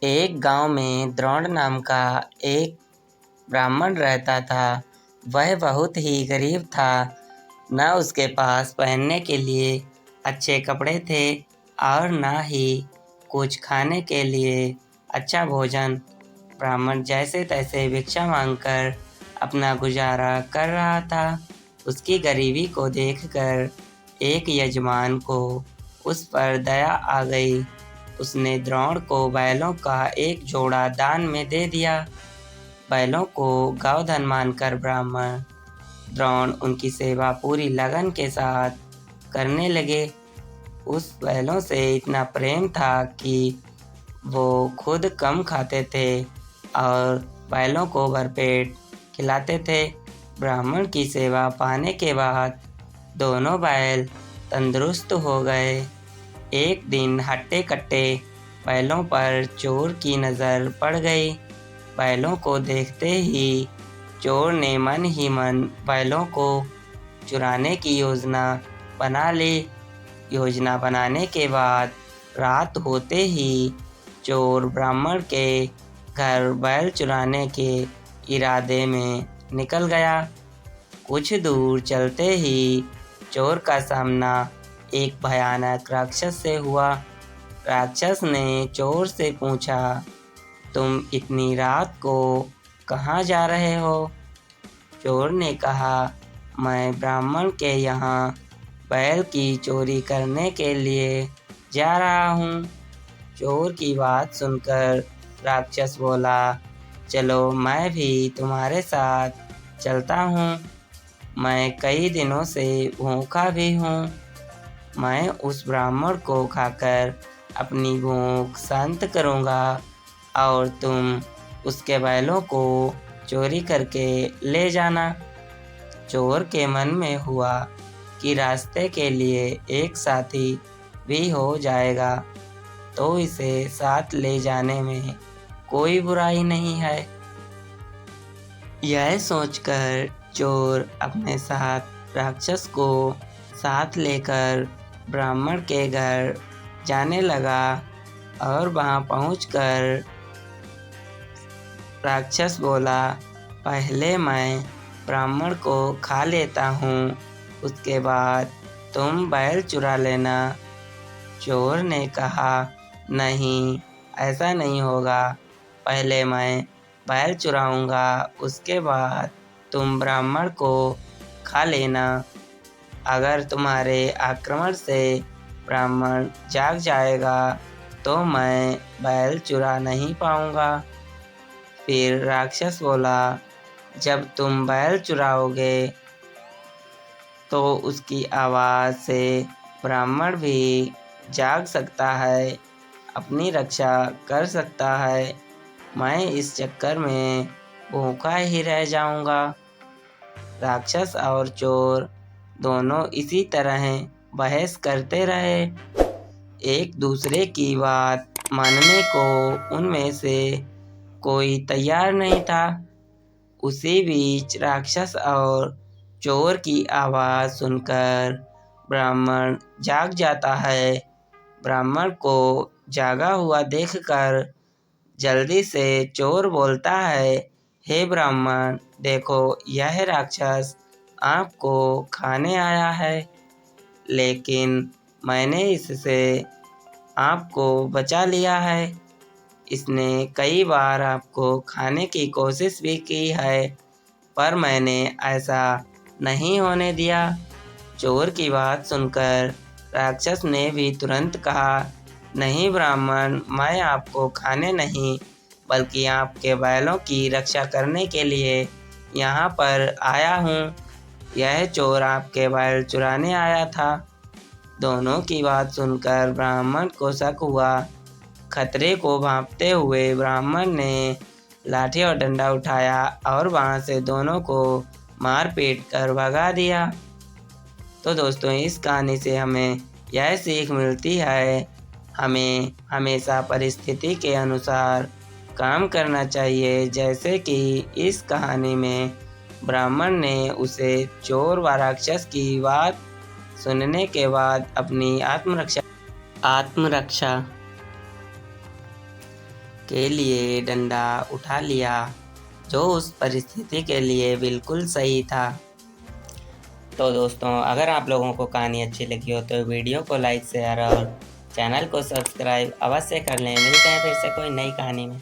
एक गांव में द्रोण नाम का एक ब्राह्मण रहता था। वह बहुत ही गरीब था। न उसके पास पहनने के लिए अच्छे कपड़े थे और न ही कुछ खाने के लिए अच्छा भोजन। ब्राह्मण जैसे तैसे भिक्षा मांगकर अपना गुजारा कर रहा था। उसकी गरीबी को देखकर एक यजमान को उस पर दया आ गई। उसने द्रोण को बैलों का एक जोड़ा दान में दे दिया। बैलों को गौधन मानकर ब्राह्मण द्रोण उनकी सेवा पूरी लगन के साथ करने लगे। उस बैलों से इतना प्रेम था कि वो खुद कम खाते थे और बैलों को भरपेट खिलाते थे। ब्राह्मण की सेवा पाने के बाद दोनों बैल तंदुरुस्त हो गए। एक दिन हट्टे कट्टे बैलों पर चोर की नज़र पड़ गई। बैलों को देखते ही चोर ने मन ही मन बैलों को चुराने की योजना बना ली। योजना बनाने के बाद रात होते ही चोर ब्राह्मण के घर बैल चुराने के इरादे में निकल गया। कुछ दूर चलते ही चोर का सामना एक भयानक राक्षस से हुआ। राक्षस ने चोर से पूछा, तुम इतनी रात को कहाँ जा रहे हो? चोर ने कहा, मैं ब्राह्मण के यहाँ बैल की चोरी करने के लिए जा रहा हूँ। चोर की बात सुनकर राक्षस बोला, चलो मैं भी तुम्हारे साथ चलता हूँ। मैं कई दिनों से भूखा भी हूँ। मैं उस ब्राह्मण को खाकर अपनी भूख शांत करूँगा और तुम उसके बैलों को चोरी करके ले जाना। चोर के मन में हुआ कि रास्ते के लिए एक साथी भी हो जाएगा तो इसे साथ ले जाने में कोई बुराई नहीं है। यह सोचकर चोर अपने साथ राक्षस को साथ लेकर ब्राह्मण के घर जाने लगा और वहां पहुंचकर राक्षस बोला, पहले मैं ब्राह्मण को खा लेता हूँ, उसके बाद तुम बैल चुरा लेना। चोर ने कहा, नहीं, ऐसा नहीं होगा। पहले मैं बैल चुराऊँगा, उसके बाद तुम ब्राह्मण को खा लेना। अगर तुम्हारे आक्रमण से ब्राह्मण जाग जाएगा तो मैं बैल चुरा नहीं पाऊँगा। फिर राक्षस बोला, जब तुम बैल चुराओगे तो उसकी आवाज़ से ब्राह्मण भी जाग सकता है, अपनी रक्षा कर सकता है। मैं इस चक्कर में भूखा ही रह जाऊंगा। राक्षस और चोर दोनों इसी तरह बहस करते रहे। एक दूसरे की बात मानने को उनमें से कोई तैयार नहीं था। उसी बीच राक्षस और चोर की आवाज़ सुनकर ब्राह्मण जाग जाता है। ब्राह्मण को जागा हुआ देखकर जल्दी से चोर बोलता है, हे ब्राह्मण, देखो यह राक्षस आपको खाने आया है, लेकिन मैंने इससे आपको बचा लिया है। इसने कई बार आपको खाने की कोशिश भी की है, पर मैंने ऐसा नहीं होने दिया। चोर की बात सुनकर राक्षस ने भी तुरंत कहा, नहीं ब्राह्मण, मैं आपको खाने नहीं बल्कि आपके बैलों की रक्षा करने के लिए यहाँ पर आया हूँ। यह चोर आपके बैल चुराने आया था। दोनों की बात सुनकर ब्राह्मण को शक हुआ। खतरे को भांपते हुए ब्राह्मण ने लाठी और डंडा उठाया और वहां से दोनों को मार पीट कर भगा दिया। तो दोस्तों, इस कहानी से हमें यह सीख मिलती है, हमें हमेशा परिस्थिति के अनुसार काम करना चाहिए। जैसे कि इस कहानी में ब्राह्मण ने उसे चोर व राक्षस की बात सुनने के बाद अपनी आत्मरक्षा के लिए डंडा उठा लिया, जो उस परिस्थिति के लिए बिल्कुल सही था। तो दोस्तों, अगर आप लोगों को कहानी अच्छी लगी हो तो वीडियो को लाइक, शेयर और चैनल को सब्सक्राइब अवश्य कर लें। मिलते हैं फिर से कोई नई कहानी में।